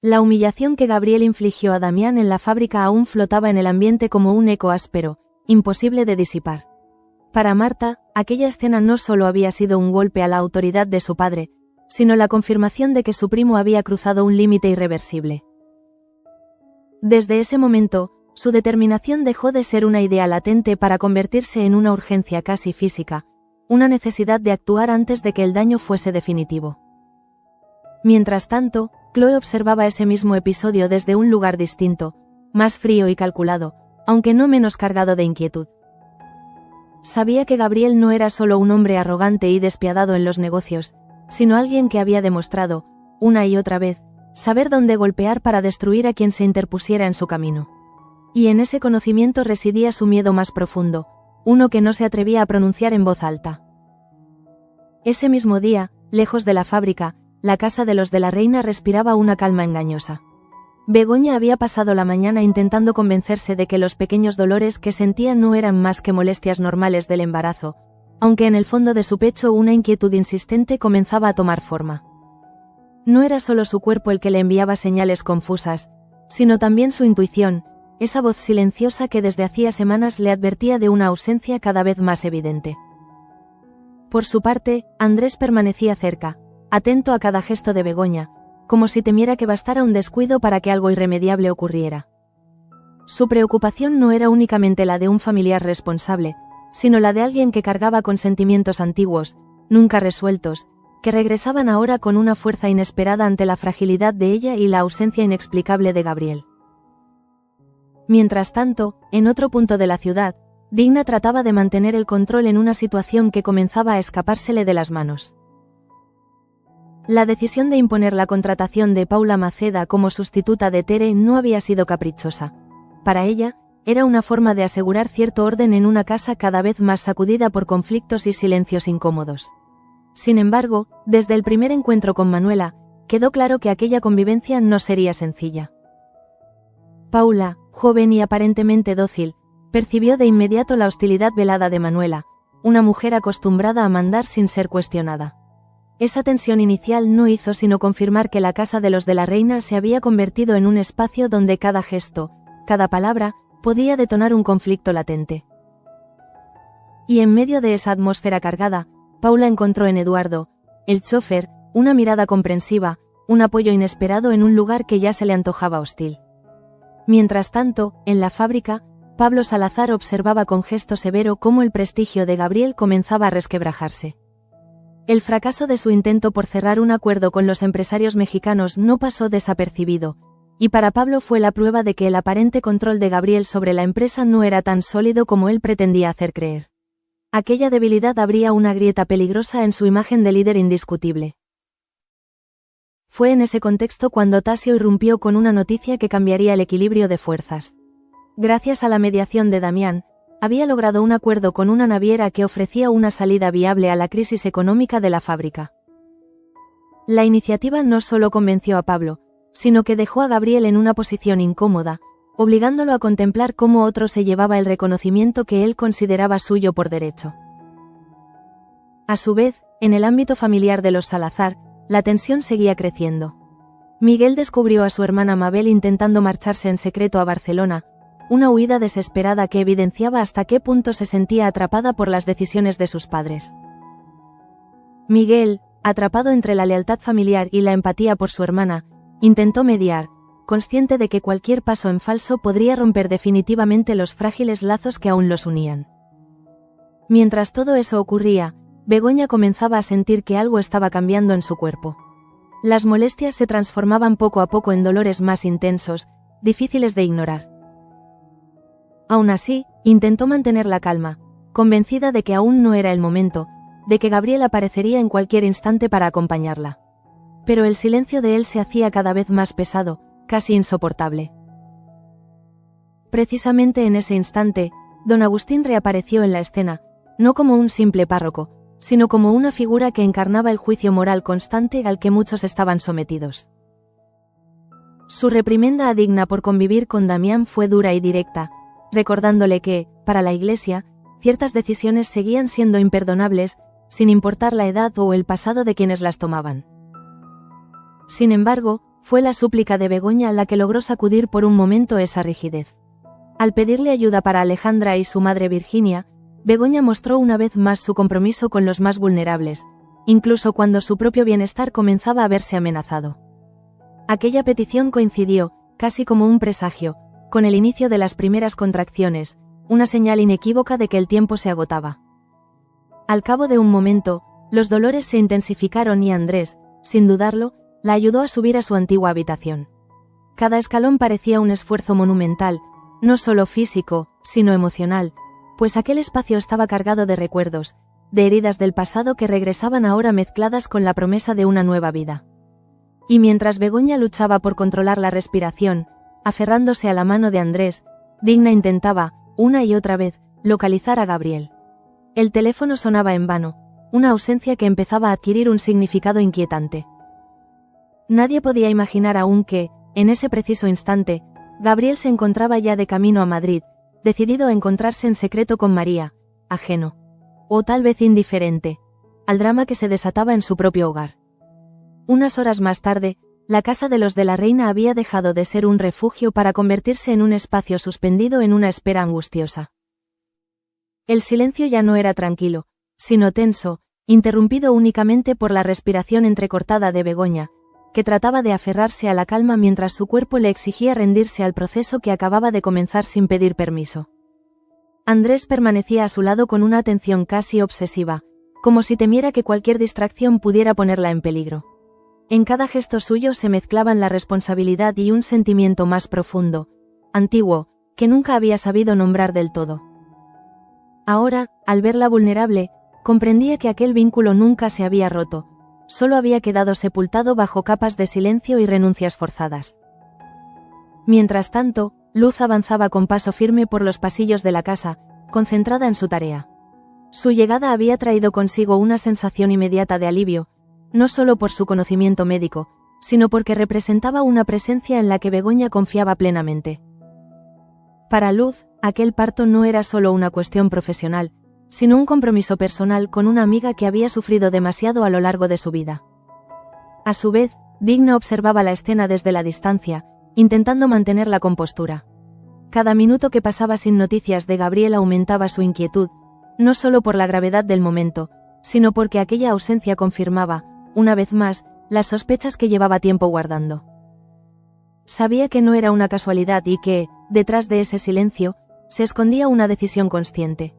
La humillación que Gabriel infligió a Damián en la fábrica aún flotaba en el ambiente como un eco áspero, imposible de disipar. Para Marta, aquella escena no solo había sido un golpe a la autoridad de su padre, sino la confirmación de que su primo había cruzado un límite irreversible. Desde ese momento, su determinación dejó de ser una idea latente para convertirse en una urgencia casi física, una necesidad de actuar antes de que el daño fuese definitivo. Mientras tanto, Chloe observaba ese mismo episodio desde un lugar distinto, más frío y calculado, aunque no menos cargado de inquietud. Sabía que Gabriel no era solo un hombre arrogante y despiadado en los negocios, sino alguien que había demostrado, una y otra vez, saber dónde golpear para destruir a quien se interpusiera en su camino. Y en ese conocimiento residía su miedo más profundo, uno que no se atrevía a pronunciar en voz alta. Ese mismo día, lejos de la fábrica, la casa de los de la Reina respiraba una calma engañosa. Begoña había pasado la mañana intentando convencerse de que los pequeños dolores que sentía no eran más que molestias normales del embarazo, aunque en el fondo de su pecho una inquietud insistente comenzaba a tomar forma. No era solo su cuerpo el que le enviaba señales confusas, sino también su intuición, esa voz silenciosa que desde hacía semanas le advertía de una ausencia cada vez más evidente. Por su parte, Andrés permanecía cerca, atento a cada gesto de Begoña, como si temiera que bastara un descuido para que algo irremediable ocurriera. Su preocupación no era únicamente la de un familiar responsable, sino la de alguien que cargaba con sentimientos antiguos, nunca resueltos, que regresaban ahora con una fuerza inesperada ante la fragilidad de ella y la ausencia inexplicable de Gabriel. Mientras tanto, en otro punto de la ciudad, Digna trataba de mantener el control en una situación que comenzaba a escapársele de las manos. La decisión de imponer la contratación de Paula Maceda como sustituta de Tere no había sido caprichosa. Para ella, era una forma de asegurar cierto orden en una casa cada vez más sacudida por conflictos y silencios incómodos. Sin embargo, desde el primer encuentro con Manuela, quedó claro que aquella convivencia no sería sencilla. Paula, joven y aparentemente dócil, percibió de inmediato la hostilidad velada de Manuela, una mujer acostumbrada a mandar sin ser cuestionada. Esa tensión inicial no hizo sino confirmar que la casa de los de la Reina se había convertido en un espacio donde cada gesto, cada palabra, podía detonar un conflicto latente. Y en medio de esa atmósfera cargada, Paula encontró en Eduardo, el chófer, una mirada comprensiva, un apoyo inesperado en un lugar que ya se le antojaba hostil. Mientras tanto, en la fábrica, Pablo Salazar observaba con gesto severo cómo el prestigio de Gabriel comenzaba a resquebrajarse. El fracaso de su intento por cerrar un acuerdo con los empresarios mexicanos no pasó desapercibido, y para Pablo fue la prueba de que el aparente control de Gabriel sobre la empresa no era tan sólido como él pretendía hacer creer. Aquella debilidad abría una grieta peligrosa en su imagen de líder indiscutible. Fue en ese contexto cuando Tasio irrumpió con una noticia que cambiaría el equilibrio de fuerzas. Gracias a la mediación de Damián, había logrado un acuerdo con una naviera que ofrecía una salida viable a la crisis económica de la fábrica. La iniciativa no solo convenció a Pablo, sino que dejó a Gabriel en una posición incómoda, obligándolo a contemplar cómo otro se llevaba el reconocimiento que él consideraba suyo por derecho. A su vez, en el ámbito familiar de los Salazar, la tensión seguía creciendo. Miguel descubrió a su hermana Mabel intentando marcharse en secreto a Barcelona, una huida desesperada que evidenciaba hasta qué punto se sentía atrapada por las decisiones de sus padres. Miguel, atrapado entre la lealtad familiar y la empatía por su hermana, intentó mediar, consciente de que cualquier paso en falso podría romper definitivamente los frágiles lazos que aún los unían. Mientras todo eso ocurría, Begoña comenzaba a sentir que algo estaba cambiando en su cuerpo. Las molestias se transformaban poco a poco en dolores más intensos, difíciles de ignorar. Aún así, intentó mantener la calma, convencida de que aún no era el momento, de que Gabriel aparecería en cualquier instante para acompañarla. Pero el silencio de él se hacía cada vez más pesado, casi insoportable. Precisamente en ese instante, don Agustín reapareció en la escena, no como un simple párroco, sino como una figura que encarnaba el juicio moral constante al que muchos estaban sometidos. Su reprimenda a Digna por convivir con Damián fue dura y directa, recordándole que, para la Iglesia, ciertas decisiones seguían siendo imperdonables, sin importar la edad o el pasado de quienes las tomaban. Sin embargo, Fue la súplica de Begoña la que logró sacudir por un momento esa rigidez. Al pedirle ayuda para Alejandra y su madre Virginia, Begoña mostró una vez más su compromiso con los más vulnerables, incluso cuando su propio bienestar comenzaba a verse amenazado. Aquella petición coincidió, casi como un presagio, con el inicio de las primeras contracciones, una señal inequívoca de que el tiempo se agotaba. Al cabo de un momento, los dolores se intensificaron y Andrés, sin dudarlo, la ayudó a subir a su antigua habitación. Cada escalón parecía un esfuerzo monumental, no solo físico, sino emocional, pues aquel espacio estaba cargado de recuerdos, de heridas del pasado que regresaban ahora mezcladas con la promesa de una nueva vida. Y mientras Begoña luchaba por controlar la respiración, aferrándose a la mano de Andrés, Digna intentaba, una y otra vez, localizar a Gabriel. El teléfono sonaba en vano, una ausencia que empezaba a adquirir un significado inquietante. Nadie podía imaginar aún que, en ese preciso instante, Gabriel se encontraba ya de camino a Madrid, decidido a encontrarse en secreto con María, ajeno, o tal vez indiferente, al drama que se desataba en su propio hogar. Unas horas más tarde, la casa de los de la Reina había dejado de ser un refugio para convertirse en un espacio suspendido en una espera angustiosa. El silencio ya no era tranquilo, sino tenso, interrumpido únicamente por la respiración entrecortada de Begoña, que trataba de aferrarse a la calma mientras su cuerpo le exigía rendirse al proceso que acababa de comenzar sin pedir permiso. Andrés permanecía a su lado con una atención casi obsesiva, como si temiera que cualquier distracción pudiera ponerla en peligro. En cada gesto suyo se mezclaban la responsabilidad y un sentimiento más profundo, antiguo, que nunca había sabido nombrar del todo. Ahora, al verla vulnerable, comprendía que aquel vínculo nunca se había roto, solo había quedado sepultado bajo capas de silencio y renuncias forzadas. Mientras tanto, Luz avanzaba con paso firme por los pasillos de la casa, concentrada en su tarea. Su llegada había traído consigo una sensación inmediata de alivio, no solo por su conocimiento médico, sino porque representaba una presencia en la que Begoña confiaba plenamente. Para Luz, aquel parto no era solo una cuestión profesional, sino un compromiso personal con una amiga que había sufrido demasiado a lo largo de su vida. A su vez, Digna observaba la escena desde la distancia, intentando mantener la compostura. Cada minuto que pasaba sin noticias de Gabriel aumentaba su inquietud, no solo por la gravedad del momento, sino porque aquella ausencia confirmaba, una vez más, las sospechas que llevaba tiempo guardando. Sabía que no era una casualidad y que, detrás de ese silencio, se escondía una decisión consciente.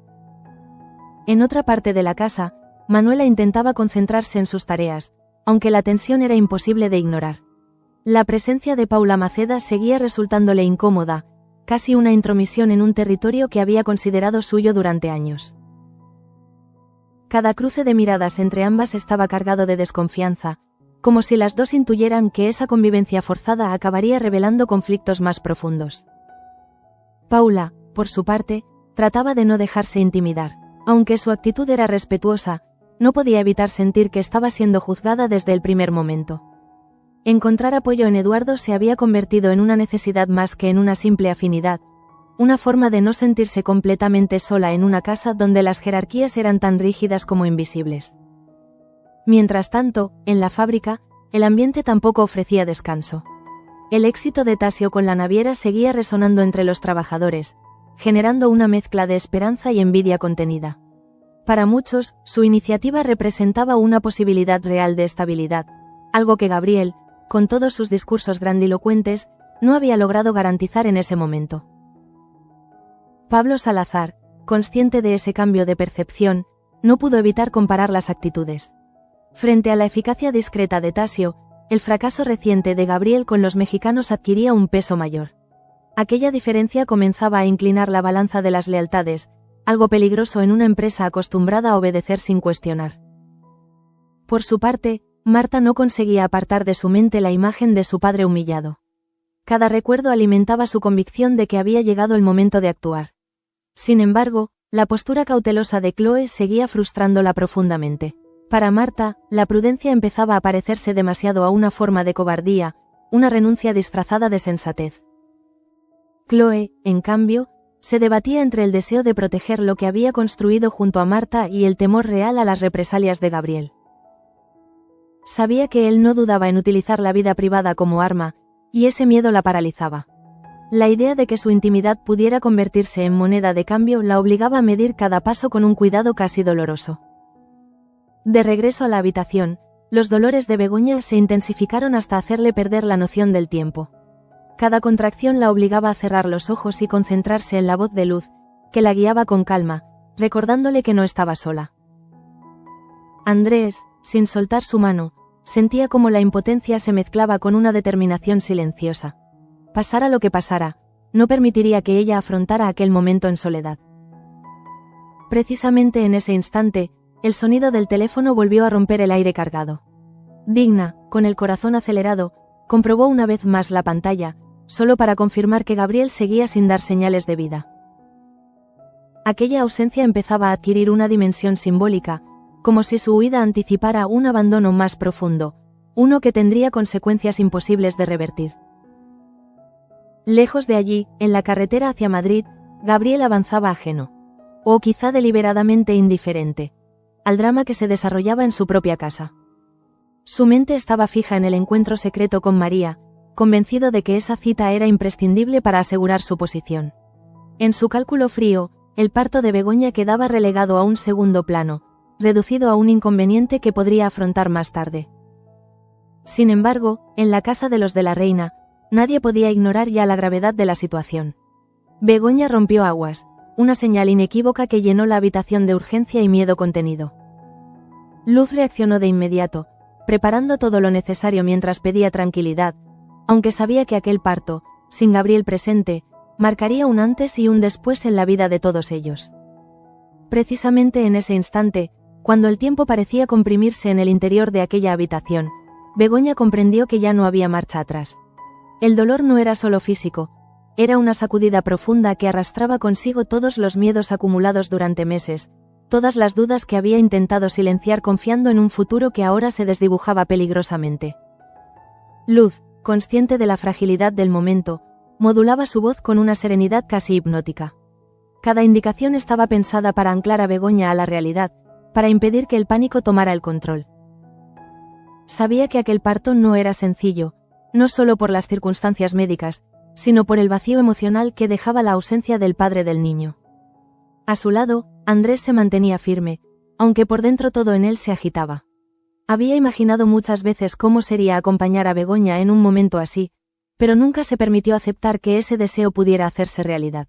En otra parte de la casa, Manuela intentaba concentrarse en sus tareas, aunque la tensión era imposible de ignorar. La presencia de Paula Maceda seguía resultándole incómoda, casi una intromisión en un territorio que había considerado suyo durante años. Cada cruce de miradas entre ambas estaba cargado de desconfianza, como si las dos intuyeran que esa convivencia forzada acabaría revelando conflictos más profundos. Paula, por su parte, trataba de no dejarse intimidar. Aunque su actitud era respetuosa, no podía evitar sentir que estaba siendo juzgada desde el primer momento. Encontrar apoyo en Eduardo se había convertido en una necesidad más que en una simple afinidad, una forma de no sentirse completamente sola en una casa donde las jerarquías eran tan rígidas como invisibles. Mientras tanto, en la fábrica, el ambiente tampoco ofrecía descanso. El éxito de Tasio con la naviera seguía resonando entre los trabajadores, generando una mezcla de esperanza y envidia contenida. Para muchos, su iniciativa representaba una posibilidad real de estabilidad, algo que Gabriel, con todos sus discursos grandilocuentes, no había logrado garantizar en ese momento. Pablo Salazar, consciente de ese cambio de percepción, no pudo evitar comparar las actitudes. Frente a la eficacia discreta de Tasio, el fracaso reciente de Gabriel con los mexicanos adquiría un peso mayor. Aquella diferencia comenzaba a inclinar la balanza de las lealtades, algo peligroso en una empresa acostumbrada a obedecer sin cuestionar. Por su parte, Marta no conseguía apartar de su mente la imagen de su padre humillado. Cada recuerdo alimentaba su convicción de que había llegado el momento de actuar. Sin embargo, la postura cautelosa de Chloe seguía frustrándola profundamente. Para Marta, la prudencia empezaba a parecerse demasiado a una forma de cobardía, una renuncia disfrazada de sensatez. Chloe, en cambio, se debatía entre el deseo de proteger lo que había construido junto a Marta y el temor real a las represalias de Gabriel. Sabía que él no dudaba en utilizar la vida privada como arma, y ese miedo la paralizaba. La idea de que su intimidad pudiera convertirse en moneda de cambio la obligaba a medir cada paso con un cuidado casi doloroso. De regreso a la habitación, los dolores de Begoña se intensificaron hasta hacerle perder la noción del tiempo. Cada contracción la obligaba a cerrar los ojos y concentrarse en la voz de Luz, que la guiaba con calma, recordándole que no estaba sola. Andrés, sin soltar su mano, sentía como la impotencia se mezclaba con una determinación silenciosa. Pasara lo que pasara, no permitiría que ella afrontara aquel momento en soledad. Precisamente en ese instante, el sonido del teléfono volvió a romper el aire cargado. Digna, con el corazón acelerado, comprobó una vez más la pantalla, solo para confirmar que Gabriel seguía sin dar señales de vida. Aquella ausencia empezaba a adquirir una dimensión simbólica, como si su huida anticipara un abandono más profundo, uno que tendría consecuencias imposibles de revertir. Lejos de allí, en la carretera hacia Madrid, Gabriel avanzaba ajeno, o quizá deliberadamente indiferente, al drama que se desarrollaba en su propia casa. Su mente estaba fija en el encuentro secreto con María, convencido de que esa cita era imprescindible para asegurar su posición. En su cálculo frío, el parto de Begoña quedaba relegado a un segundo plano, reducido a un inconveniente que podría afrontar más tarde. Sin embargo, en la casa de los de la Reina, nadie podía ignorar ya la gravedad de la situación. Begoña rompió aguas, una señal inequívoca que llenó la habitación de urgencia y miedo contenido. Luz reaccionó de inmediato, preparando todo lo necesario mientras pedía tranquilidad, aunque sabía que aquel parto, sin Gabriel presente, marcaría un antes y un después en la vida de todos ellos. Precisamente en ese instante, cuando el tiempo parecía comprimirse en el interior de aquella habitación, Begoña comprendió que ya no había marcha atrás. El dolor no era solo físico, era una sacudida profunda que arrastraba consigo todos los miedos acumulados durante meses, todas las dudas que había intentado silenciar confiando en un futuro que ahora se desdibujaba peligrosamente. Luz, consciente de la fragilidad del momento, modulaba su voz con una serenidad casi hipnótica. Cada indicación estaba pensada para anclar a Begoña a la realidad, para impedir que el pánico tomara el control. Sabía que aquel parto no era sencillo, no solo por las circunstancias médicas, sino por el vacío emocional que dejaba la ausencia del padre del niño. A su lado, Andrés se mantenía firme, aunque por dentro todo en él se agitaba. Había imaginado muchas veces cómo sería acompañar a Begoña en un momento así, pero nunca se permitió aceptar que ese deseo pudiera hacerse realidad.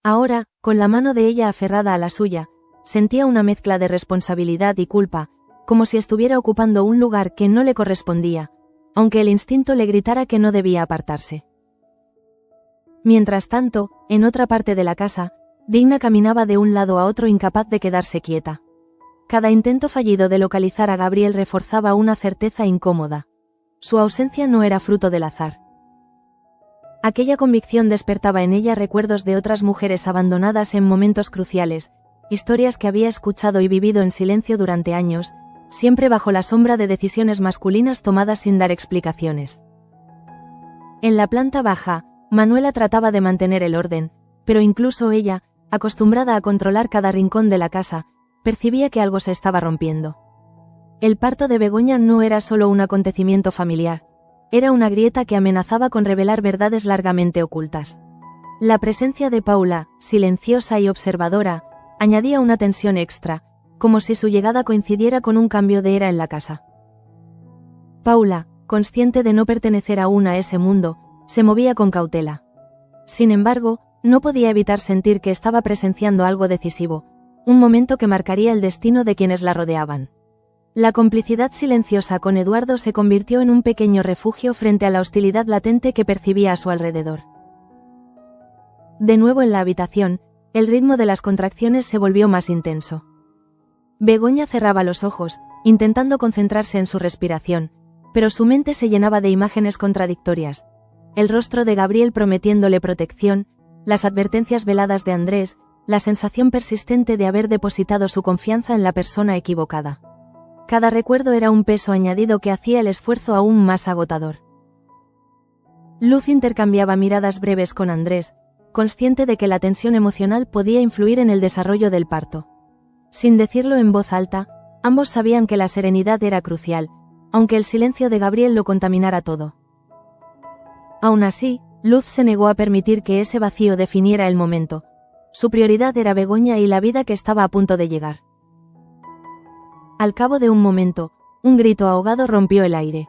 Ahora, con la mano de ella aferrada a la suya, sentía una mezcla de responsabilidad y culpa, como si estuviera ocupando un lugar que no le correspondía, aunque el instinto le gritara que no debía apartarse. Mientras tanto, en otra parte de la casa, Digna caminaba de un lado a otro incapaz de quedarse quieta. Cada intento fallido de localizar a Gabriel reforzaba una certeza incómoda. Su ausencia no era fruto del azar. Aquella convicción despertaba en ella recuerdos de otras mujeres abandonadas en momentos cruciales, historias que había escuchado y vivido en silencio durante años, siempre bajo la sombra de decisiones masculinas tomadas sin dar explicaciones. En la planta baja, Manuela trataba de mantener el orden, pero incluso ella, acostumbrada a controlar cada rincón de la casa, percibía que algo se estaba rompiendo. El parto de Begoña no era solo un acontecimiento familiar, era una grieta que amenazaba con revelar verdades largamente ocultas. La presencia de Paula, silenciosa y observadora, añadía una tensión extra, como si su llegada coincidiera con un cambio de era en la casa. Paula, consciente de no pertenecer aún a ese mundo, se movía con cautela. Sin embargo, no podía evitar sentir que estaba presenciando algo decisivo, un momento que marcaría el destino de quienes la rodeaban. La complicidad silenciosa con Eduardo se convirtió en un pequeño refugio frente a la hostilidad latente que percibía a su alrededor. De nuevo en la habitación, el ritmo de las contracciones se volvió más intenso. Begoña cerraba los ojos, intentando concentrarse en su respiración, pero su mente se llenaba de imágenes contradictorias. El rostro de Gabriel prometiéndole protección, las advertencias veladas de Andrés, la sensación persistente de haber depositado su confianza en la persona equivocada. Cada recuerdo era un peso añadido que hacía el esfuerzo aún más agotador. Luz intercambiaba miradas breves con Andrés, consciente de que la tensión emocional podía influir en el desarrollo del parto. Sin decirlo en voz alta, Ambos sabían que la serenidad era crucial, aunque el silencio de Gabriel lo contaminara todo. Aún así, Luz se negó a permitir que ese vacío definiera el momento. Su prioridad era Begoña y la vida que estaba a punto de llegar. Al cabo de un momento, un grito ahogado rompió el aire.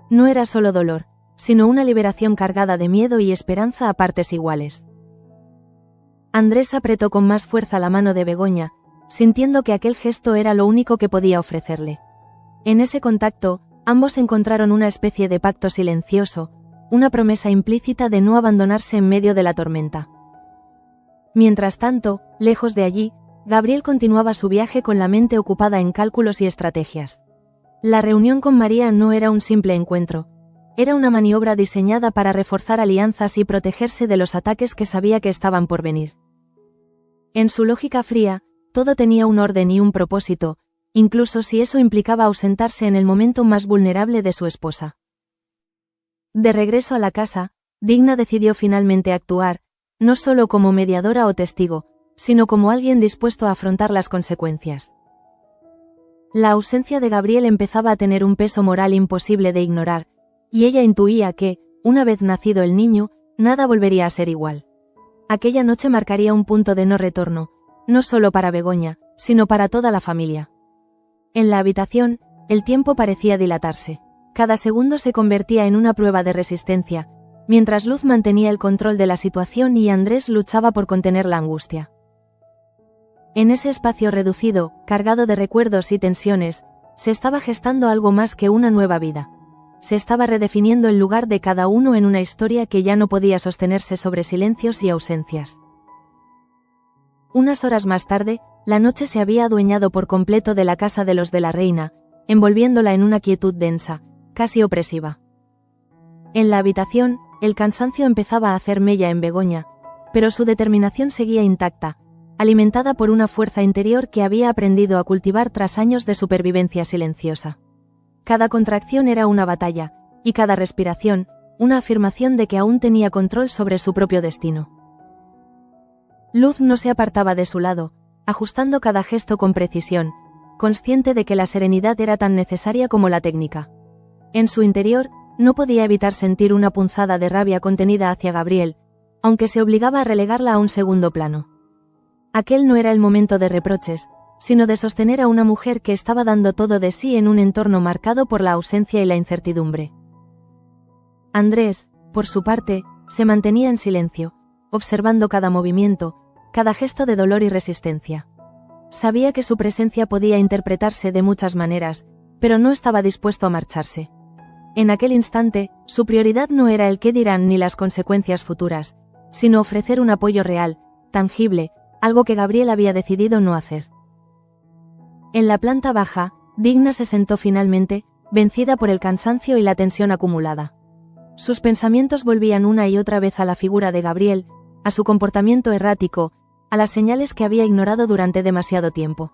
No era solo dolor, sino una liberación cargada de miedo y esperanza a partes iguales. Andrés apretó con más fuerza la mano de Begoña, sintiendo que aquel gesto era lo único que podía ofrecerle. En ese contacto, ambos encontraron una especie de pacto silencioso, una promesa implícita de no abandonarse en medio de la tormenta. Mientras tanto, lejos de allí, Gabriel continuaba su viaje con la mente ocupada en cálculos y estrategias. La reunión con María no era un simple encuentro, era una maniobra diseñada para reforzar alianzas y protegerse de los ataques que sabía que estaban por venir. En su lógica fría, todo tenía un orden y un propósito, incluso si eso implicaba ausentarse en el momento más vulnerable de su esposa. De regreso a la casa, Digna decidió finalmente actuar, no solo como mediadora o testigo, sino como alguien dispuesto a afrontar las consecuencias. La ausencia de Gabriel empezaba a tener un peso moral imposible de ignorar, y ella intuía que, una vez nacido el niño, nada volvería a ser igual. Aquella noche marcaría un punto de no retorno, no solo para Begoña, sino para toda la familia. En la habitación, el tiempo parecía dilatarse. Cada segundo se convertía en una prueba de resistencia, mientras Luz mantenía el control de la situación y Andrés luchaba por contener la angustia. En ese espacio reducido, cargado de recuerdos y tensiones, se estaba gestando algo más que una nueva vida. Se estaba redefiniendo el lugar de cada uno en una historia que ya no podía sostenerse sobre silencios y ausencias. Unas horas más tarde, la noche se había adueñado por completo de la casa de los de la reina, envolviéndola en una quietud densa, casi opresiva. En la habitación, el cansancio empezaba a hacer mella en Begoña, pero su determinación seguía intacta, alimentada por una fuerza interior que había aprendido a cultivar tras años de supervivencia silenciosa. Cada contracción era una batalla, y cada respiración, una afirmación de que aún tenía control sobre su propio destino. Luz no se apartaba de su lado, ajustando cada gesto con precisión, consciente de que la serenidad era tan necesaria como la técnica. En su interior, no podía evitar sentir una punzada de rabia contenida hacia Gabriel, aunque se obligaba a relegarla a un segundo plano. Aquel no era el momento de reproches, sino de sostener a una mujer que estaba dando todo de sí en un entorno marcado por la ausencia y la incertidumbre. Andrés, por su parte, se mantenía en silencio, observando cada movimiento, cada gesto de dolor y resistencia. Sabía que su presencia podía interpretarse de muchas maneras, pero no estaba dispuesto a marcharse. En aquel instante, su prioridad no era el qué dirán ni las consecuencias futuras, sino ofrecer un apoyo real, tangible, algo que Gabriel había decidido no hacer. En la planta baja, Digna se sentó finalmente, vencida por el cansancio y la tensión acumulada. Sus pensamientos volvían una y otra vez a la figura de Gabriel, a su comportamiento errático, a las señales que había ignorado durante demasiado tiempo.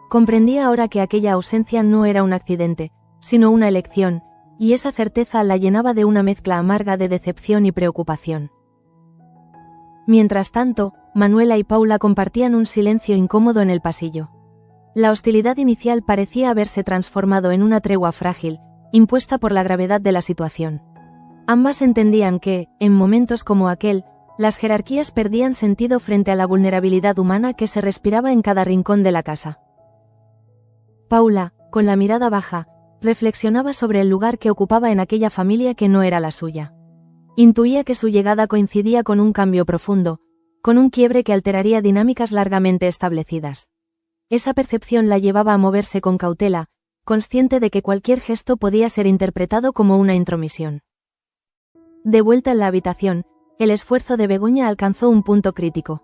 Comprendía ahora que aquella ausencia no era un accidente, sino una elección, y esa certeza la llenaba de una mezcla amarga de decepción y preocupación. Mientras tanto, Manuela y Paula compartían un silencio incómodo en el pasillo. La hostilidad inicial parecía haberse transformado en una tregua frágil, impuesta por la gravedad de la situación. Ambas entendían que, en momentos como aquel, las jerarquías perdían sentido frente a la vulnerabilidad humana que se respiraba en cada rincón de la casa. Paula, con la mirada baja, reflexionaba sobre el lugar que ocupaba en aquella familia que no era la suya. Intuía que su llegada coincidía con un cambio profundo, con un quiebre que alteraría dinámicas largamente establecidas. Esa percepción la llevaba a moverse con cautela, consciente de que cualquier gesto podía ser interpretado como una intromisión. De vuelta en la habitación, el esfuerzo de Begoña alcanzó un punto crítico.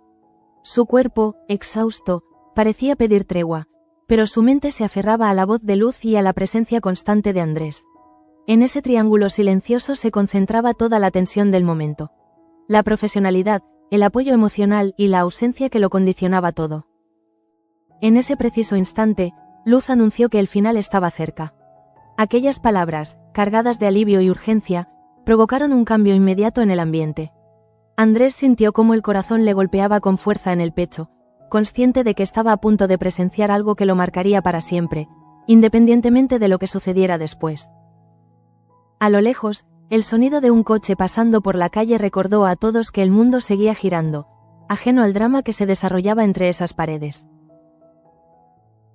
Su cuerpo, exhausto, parecía pedir tregua, pero su mente se aferraba a la voz de Luz y a la presencia constante de Andrés. En ese triángulo silencioso se concentraba toda la tensión del momento. La profesionalidad, el apoyo emocional y la ausencia que lo condicionaba todo. En ese preciso instante, Luz anunció que el final estaba cerca. Aquellas palabras, cargadas de alivio y urgencia, provocaron un cambio inmediato en el ambiente. Andrés sintió cómo el corazón le golpeaba con fuerza en el pecho, consciente de que estaba a punto de presenciar algo que lo marcaría para siempre, independientemente de lo que sucediera después. A lo lejos, el sonido de un coche pasando por la calle recordó a todos que el mundo seguía girando, ajeno al drama que se desarrollaba entre esas paredes.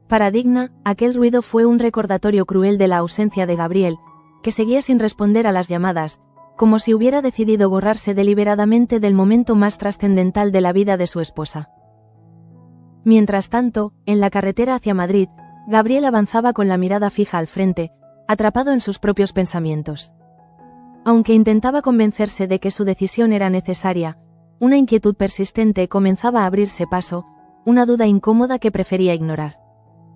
Para Digna, aquel ruido fue un recordatorio cruel de la ausencia de Gabriel, que seguía sin responder a las llamadas, como si hubiera decidido borrarse deliberadamente del momento más trascendental de la vida de su esposa. Mientras tanto, en la carretera hacia Madrid, Gabriel avanzaba con la mirada fija al frente, atrapado en sus propios pensamientos. Aunque intentaba convencerse de que su decisión era necesaria, una inquietud persistente comenzaba a abrirse paso, una duda incómoda que prefería ignorar.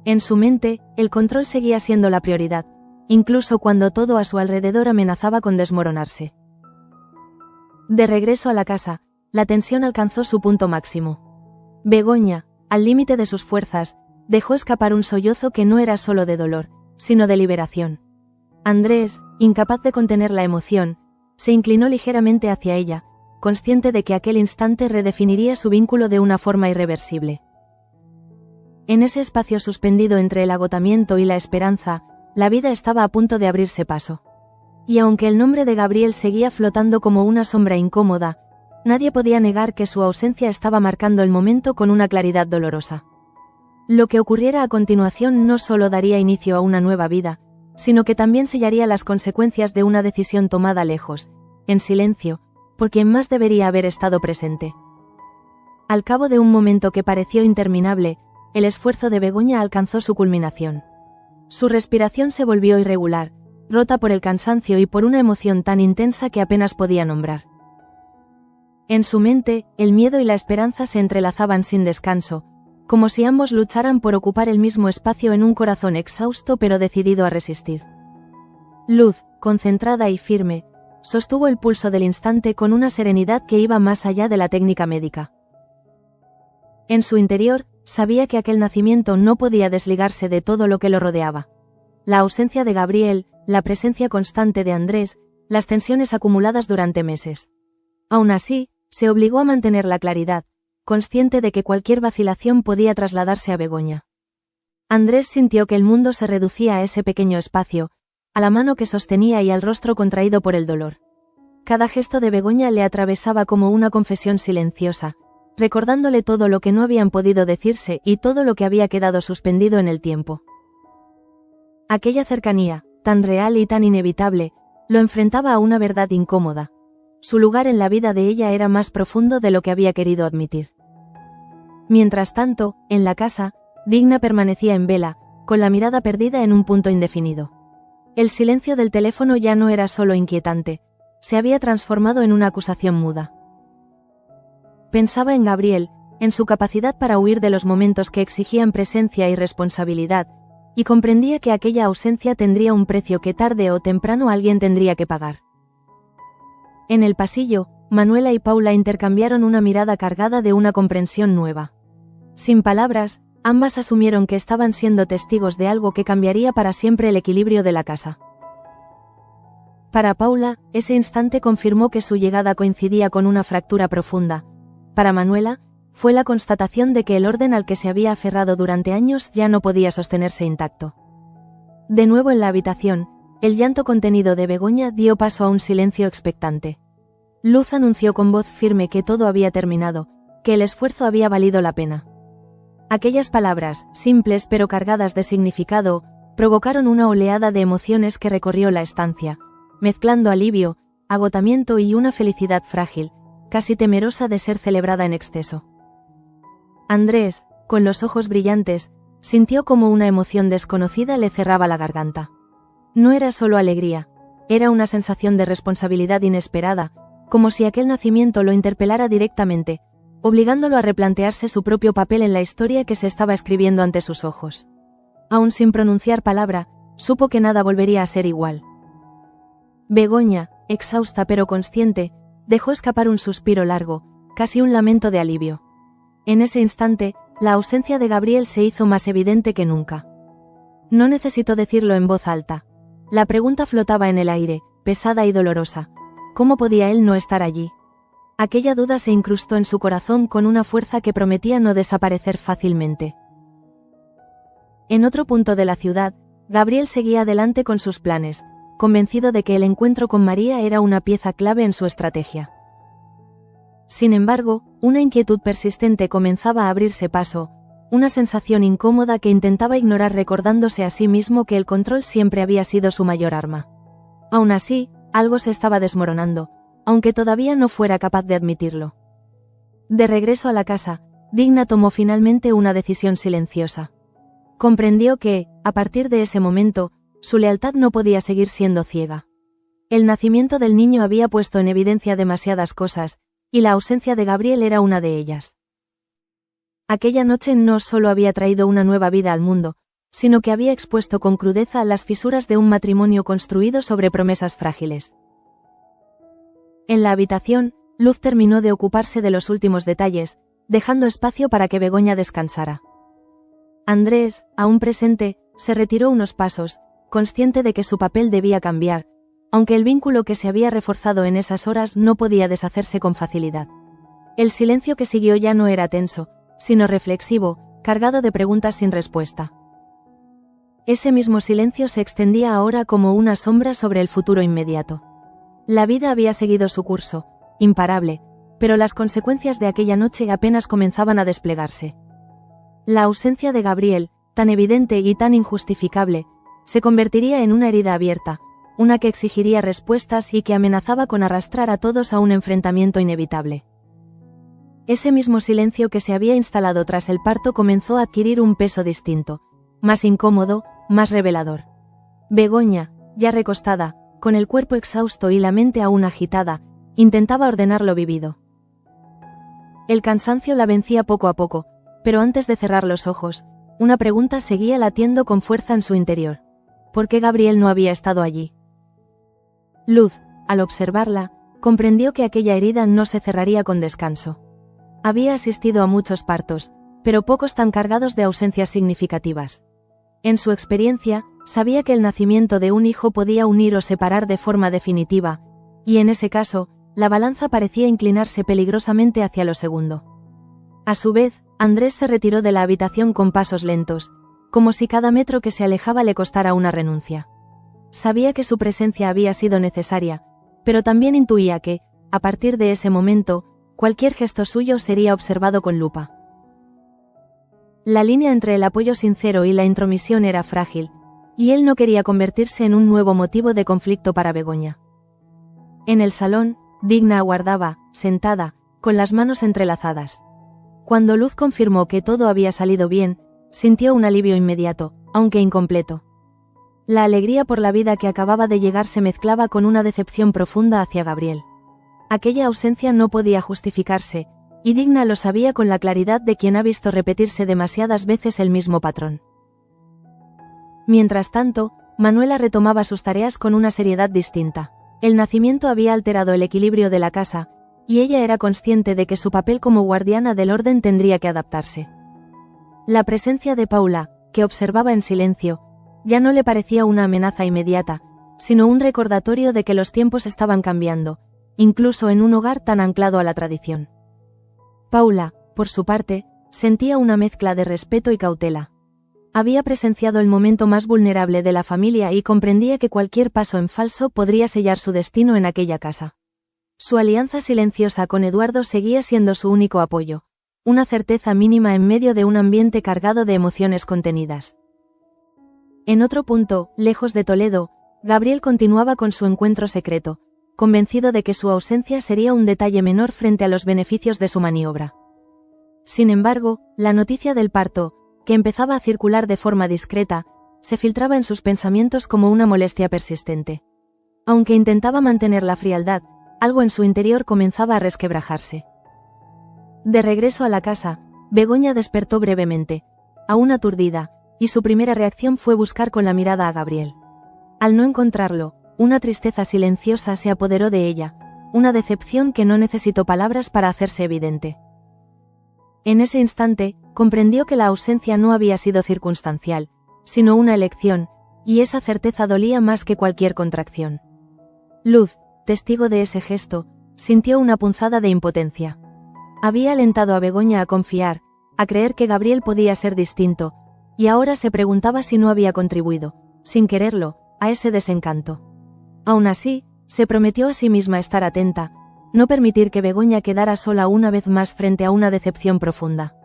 En su mente, el control seguía siendo la prioridad, incluso cuando todo a su alrededor amenazaba con desmoronarse. De regreso a la casa, la tensión alcanzó su punto máximo. Begoña, al límite de sus fuerzas, dejó escapar un sollozo que no era solo de dolor, sino de liberación. Andrés, incapaz de contener la emoción, se inclinó ligeramente hacia ella, consciente de que aquel instante redefiniría su vínculo de una forma irreversible. En ese espacio suspendido entre el agotamiento y la esperanza, la vida estaba a punto de abrirse paso. Y aunque el nombre de Gabriel seguía flotando como una sombra incómoda, nadie podía negar que su ausencia estaba marcando el momento con una claridad dolorosa. Lo que ocurriera a continuación no solo daría inicio a una nueva vida, sino que también sellaría las consecuencias de una decisión tomada lejos, en silencio, por quien más debería haber estado presente. Al cabo de un momento que pareció interminable, el esfuerzo de Begoña alcanzó su culminación. Su respiración se volvió irregular, rota por el cansancio y por una emoción tan intensa que apenas podía nombrar. En su mente, el miedo y la esperanza se entrelazaban sin descanso, como si ambos lucharan por ocupar el mismo espacio en un corazón exhausto pero decidido a resistir. Luz, concentrada y firme, sostuvo el pulso del instante con una serenidad que iba más allá de la técnica médica. En su interior, sabía que aquel nacimiento no podía desligarse de todo lo que lo rodeaba. La ausencia de Gabriel, la presencia constante de Andrés, las tensiones acumuladas durante meses. Aún así, se obligó a mantener la claridad, consciente de que cualquier vacilación podía trasladarse a Begoña. Andrés sintió que el mundo se reducía a ese pequeño espacio, a la mano que sostenía y al rostro contraído por el dolor. Cada gesto de Begoña le atravesaba como una confesión silenciosa, recordándole todo lo que no habían podido decirse y todo lo que había quedado suspendido en el tiempo. Aquella cercanía, tan real y tan inevitable, lo enfrentaba a una verdad incómoda. Su lugar en la vida de ella era más profundo de lo que había querido admitir. Mientras tanto, en la casa, Digna permanecía en vela, con la mirada perdida en un punto indefinido. El silencio del teléfono ya no era solo inquietante, se había transformado en una acusación muda. Pensaba en Gabriel, en su capacidad para huir de los momentos que exigían presencia y responsabilidad, y comprendía que aquella ausencia tendría un precio que tarde o temprano alguien tendría que pagar. En el pasillo, Manuela y Paula intercambiaron una mirada cargada de una comprensión nueva. Sin palabras, ambas asumieron que estaban siendo testigos de algo que cambiaría para siempre el equilibrio de la casa. Para Paula, ese instante confirmó que su llegada coincidía con una fractura profunda. Para Manuela, fue la constatación de que el orden al que se había aferrado durante años ya no podía sostenerse intacto. De nuevo en la habitación, el llanto contenido de Begoña dio paso a un silencio expectante. Luz anunció con voz firme que todo había terminado, que el esfuerzo había valido la pena. Aquellas palabras, simples pero cargadas de significado, provocaron una oleada de emociones que recorrió la estancia, mezclando alivio, agotamiento y una felicidad frágil, casi temerosa de ser celebrada en exceso. Andrés, con los ojos brillantes, sintió como una emoción desconocida le cerraba la garganta. No era solo alegría, era una sensación de responsabilidad inesperada, como si aquel nacimiento lo interpelara directamente, obligándolo a replantearse su propio papel en la historia que se estaba escribiendo ante sus ojos. Aún sin pronunciar palabra, supo que nada volvería a ser igual. Begoña, exhausta pero consciente, dejó escapar un suspiro largo, casi un lamento de alivio. En ese instante, la ausencia de Gabriel se hizo más evidente que nunca. No necesitó decirlo en voz alta. La pregunta flotaba en el aire, pesada y dolorosa. ¿Cómo podía él no estar allí? Aquella duda se incrustó en su corazón con una fuerza que prometía no desaparecer fácilmente. En otro punto de la ciudad, Gabriel seguía adelante con sus planes, convencido de que el encuentro con María era una pieza clave en su estrategia. Sin embargo, una inquietud persistente comenzaba a abrirse paso, una sensación incómoda que intentaba ignorar recordándose a sí mismo que el control siempre había sido su mayor arma. Aún así, algo se estaba desmoronando, aunque todavía no fuera capaz de admitirlo. De regreso a la casa, Digna tomó finalmente una decisión silenciosa. Comprendió que, a partir de ese momento, su lealtad no podía seguir siendo ciega. El nacimiento del niño había puesto en evidencia demasiadas cosas, y la ausencia de Gabriel era una de ellas. Aquella noche no solo había traído una nueva vida al mundo, sino que había expuesto con crudeza las fisuras de un matrimonio construido sobre promesas frágiles. En la habitación, Luz terminó de ocuparse de los últimos detalles, dejando espacio para que Begoña descansara. Andrés, aún presente, se retiró unos pasos, consciente de que su papel debía cambiar, aunque el vínculo que se había reforzado en esas horas no podía deshacerse con facilidad. El silencio que siguió ya no era tenso, sino reflexivo, cargado de preguntas sin respuesta. Ese mismo silencio se extendía ahora como una sombra sobre el futuro inmediato. La vida había seguido su curso, imparable, pero las consecuencias de aquella noche apenas comenzaban a desplegarse. La ausencia de Gabriel, tan evidente y tan injustificable, se convertiría en una herida abierta, una que exigiría respuestas y que amenazaba con arrastrar a todos a un enfrentamiento inevitable. Ese mismo silencio que se había instalado tras el parto comenzó a adquirir un peso distinto, más incómodo, más revelador. Begoña, ya recostada, con el cuerpo exhausto y la mente aún agitada, intentaba ordenar lo vivido. El cansancio la vencía poco a poco, pero antes de cerrar los ojos, una pregunta seguía latiendo con fuerza en su interior. ¿Por qué Gabriel no había estado allí? Luz, al observarla, comprendió que aquella herida no se cerraría con descanso. Había asistido a muchos partos, pero pocos tan cargados de ausencias significativas. En su experiencia, sabía que el nacimiento de un hijo podía unir o separar de forma definitiva, y en ese caso, la balanza parecía inclinarse peligrosamente hacia lo segundo. A su vez, Andrés se retiró de la habitación con pasos lentos, como si cada metro que se alejaba le costara una renuncia. Sabía que su presencia había sido necesaria, pero también intuía que, a partir de ese momento, cualquier gesto suyo sería observado con lupa. La línea entre el apoyo sincero y la intromisión era frágil, y él no quería convertirse en un nuevo motivo de conflicto para Begoña. En el salón, Digna aguardaba, sentada, con las manos entrelazadas. Cuando Luz confirmó que todo había salido bien, sintió un alivio inmediato, aunque incompleto. La alegría por la vida que acababa de llegar se mezclaba con una decepción profunda hacia Gabriel. Aquella ausencia no podía justificarse, y Digna lo sabía con la claridad de quien ha visto repetirse demasiadas veces el mismo patrón. Mientras tanto, Manuela retomaba sus tareas con una seriedad distinta. El nacimiento había alterado el equilibrio de la casa, y ella era consciente de que su papel como guardiana del orden tendría que adaptarse. La presencia de Paula, que observaba en silencio, ya no le parecía una amenaza inmediata, sino un recordatorio de que los tiempos estaban cambiando, incluso en un hogar tan anclado a la tradición. Paula, por su parte, sentía una mezcla de respeto y cautela. Había presenciado el momento más vulnerable de la familia y comprendía que cualquier paso en falso podría sellar su destino en aquella casa. Su alianza silenciosa con Eduardo seguía siendo su único apoyo, una certeza mínima en medio de un ambiente cargado de emociones contenidas. En otro punto, lejos de Toledo, Gabriel continuaba con su encuentro secreto, convencido de que su ausencia sería un detalle menor frente a los beneficios de su maniobra. Sin embargo, la noticia del parto, que empezaba a circular de forma discreta, se filtraba en sus pensamientos como una molestia persistente. Aunque intentaba mantener la frialdad, algo en su interior comenzaba a resquebrajarse. De regreso a la casa, Begoña despertó brevemente, aún aturdida, y su primera reacción fue buscar con la mirada a Gabriel. Al no encontrarlo, una tristeza silenciosa se apoderó de ella, una decepción que no necesitó palabras para hacerse evidente. En ese instante, comprendió que la ausencia no había sido circunstancial, sino una elección, y esa certeza dolía más que cualquier contracción. Luz, testigo de ese gesto, sintió una punzada de impotencia. Había alentado a Begoña a confiar, a creer que Gabriel podía ser distinto, y ahora se preguntaba si no había contribuido, sin quererlo, a ese desencanto. Aún así, se prometió a sí misma estar atenta, no permitir que Begoña quedara sola una vez más frente a una decepción profunda.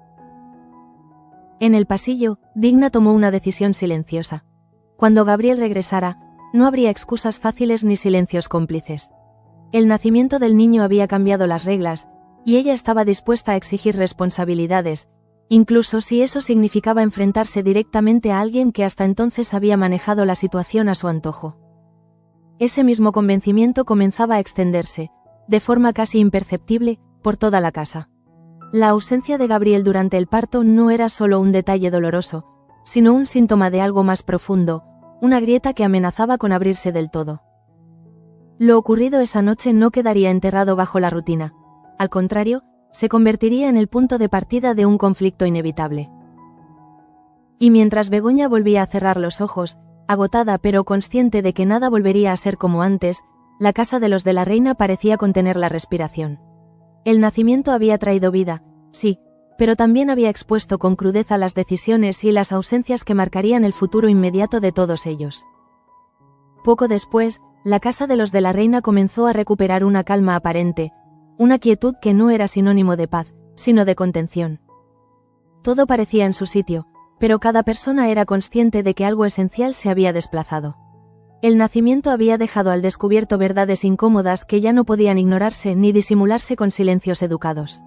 En el pasillo, Digna tomó una decisión silenciosa. Cuando Gabriel regresara, no habría excusas fáciles ni silencios cómplices. El nacimiento del niño había cambiado las reglas, y ella estaba dispuesta a exigir responsabilidades, incluso si eso significaba enfrentarse directamente a alguien que hasta entonces había manejado la situación a su antojo. Ese mismo convencimiento comenzaba a extenderse, de forma casi imperceptible, por toda la casa. La ausencia de Gabriel durante el parto no era solo un detalle doloroso, sino un síntoma de algo más profundo, una grieta que amenazaba con abrirse del todo. Lo ocurrido esa noche no quedaría enterrado bajo la rutina. Al contrario, se convertiría en el punto de partida de un conflicto inevitable. Y mientras Begoña volvía a cerrar los ojos, agotada pero consciente de que nada volvería a ser como antes, la casa de los de la reina parecía contener la respiración. El nacimiento había traído vida, sí, pero también había expuesto con crudeza las decisiones y las ausencias que marcarían el futuro inmediato de todos ellos. Poco después, la casa de los de la reina comenzó a recuperar una calma aparente, una quietud que no era sinónimo de paz, sino de contención. Todo parecía en su sitio, pero cada persona era consciente de que algo esencial se había desplazado. El nacimiento había dejado al descubierto verdades incómodas que ya no podían ignorarse ni disimularse con silencios educados.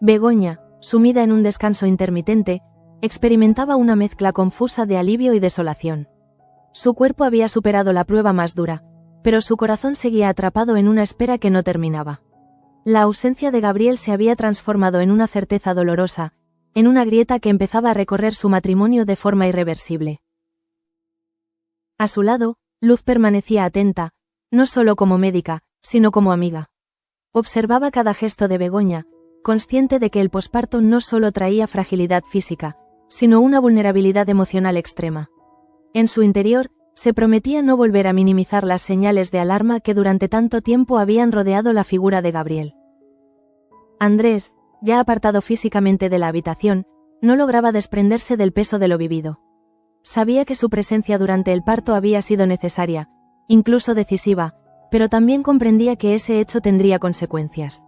Begoña, sumida en un descanso intermitente, experimentaba una mezcla confusa de alivio y desolación. Su cuerpo había superado la prueba más dura, pero su corazón seguía atrapado en una espera que no terminaba. La ausencia de Gabriel se había transformado en una certeza dolorosa, en una grieta que empezaba a recorrer su matrimonio de forma irreversible. A su lado, Luz permanecía atenta, no solo como médica, sino como amiga. Observaba cada gesto de Begoña, consciente de que el posparto no solo traía fragilidad física, sino una vulnerabilidad emocional extrema. En su interior, se prometía no volver a minimizar las señales de alarma que durante tanto tiempo habían rodeado la figura de Gabriel. Andrés, ya apartado físicamente de la habitación, no lograba desprenderse del peso de lo vivido. Sabía que su presencia durante el parto había sido necesaria, incluso decisiva, pero también comprendía que ese hecho tendría consecuencias.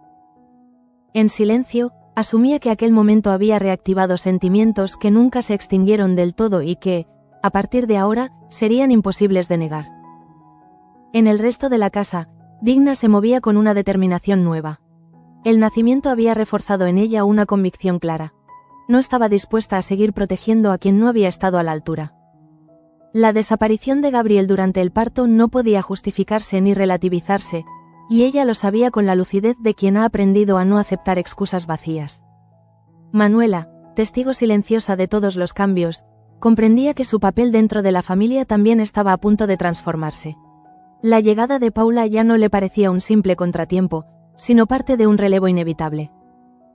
En silencio, asumía que aquel momento había reactivado sentimientos que nunca se extinguieron del todo y que, a partir de ahora, serían imposibles de negar. En el resto de la casa, Digna se movía con una determinación nueva. El nacimiento había reforzado en ella una convicción clara. No estaba dispuesta a seguir protegiendo a quien no había estado a la altura. La desaparición de Gabriel durante el parto no podía justificarse ni relativizarse, y ella lo sabía con la lucidez de quien ha aprendido a no aceptar excusas vacías. Manuela, testigo silenciosa de todos los cambios, comprendía que su papel dentro de la familia también estaba a punto de transformarse. La llegada de Paula ya no le parecía un simple contratiempo, sino parte de un relevo inevitable.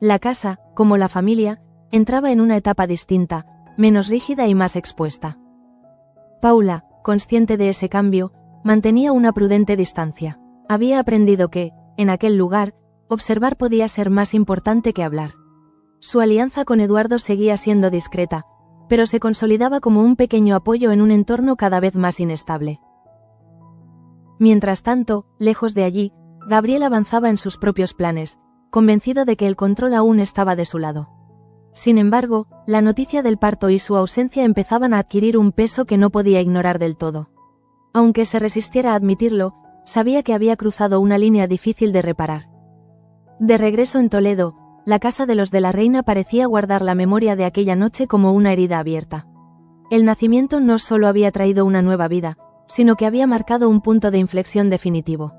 La casa, como la familia, entraba en una etapa distinta, menos rígida y más expuesta. Paula, consciente de ese cambio, mantenía una prudente distancia. Había aprendido que, en aquel lugar, observar podía ser más importante que hablar. Su alianza con Eduardo seguía siendo discreta, pero se consolidaba como un pequeño apoyo en un entorno cada vez más inestable. Mientras tanto, lejos de allí, Gabriel avanzaba en sus propios planes, convencido de que el control aún estaba de su lado. Sin embargo, la noticia del parto y su ausencia empezaban a adquirir un peso que no podía ignorar del todo. Aunque se resistiera a admitirlo, sabía que había cruzado una línea difícil de reparar. De regreso en Toledo, la casa de los de la reina parecía guardar la memoria de aquella noche como una herida abierta. El nacimiento no solo había traído una nueva vida, sino que había marcado un punto de inflexión definitivo.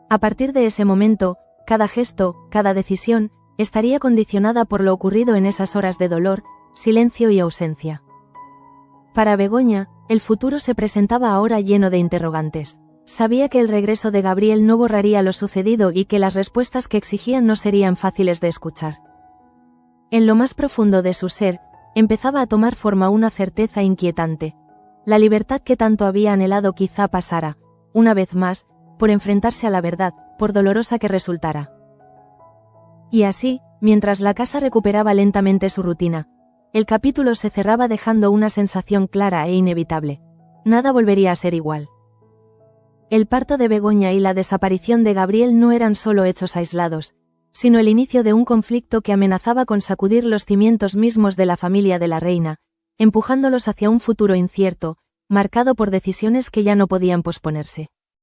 A partir de ese momento, cada gesto, cada decisión, estaría condicionada por lo ocurrido en esas horas de dolor, silencio y ausencia. Para Begoña, el futuro se presentaba ahora lleno de interrogantes. Sabía que el regreso de Gabriel no borraría lo sucedido y que las respuestas que exigían no serían fáciles de escuchar. En lo más profundo de su ser, empezaba a tomar forma una certeza inquietante. La libertad que tanto había anhelado quizá pasara, una vez más, por enfrentarse a la verdad, por dolorosa que resultara. Y así, mientras la casa recuperaba lentamente su rutina, el capítulo se cerraba dejando una sensación clara e inevitable. Nada volvería a ser igual. El parto de Begoña y la desaparición de Gabriel no eran solo hechos aislados, sino el inicio de un conflicto que amenazaba con sacudir los cimientos mismos de la familia de la reina, empujándolos hacia un futuro incierto, marcado por decisiones que ya no podían posponerse.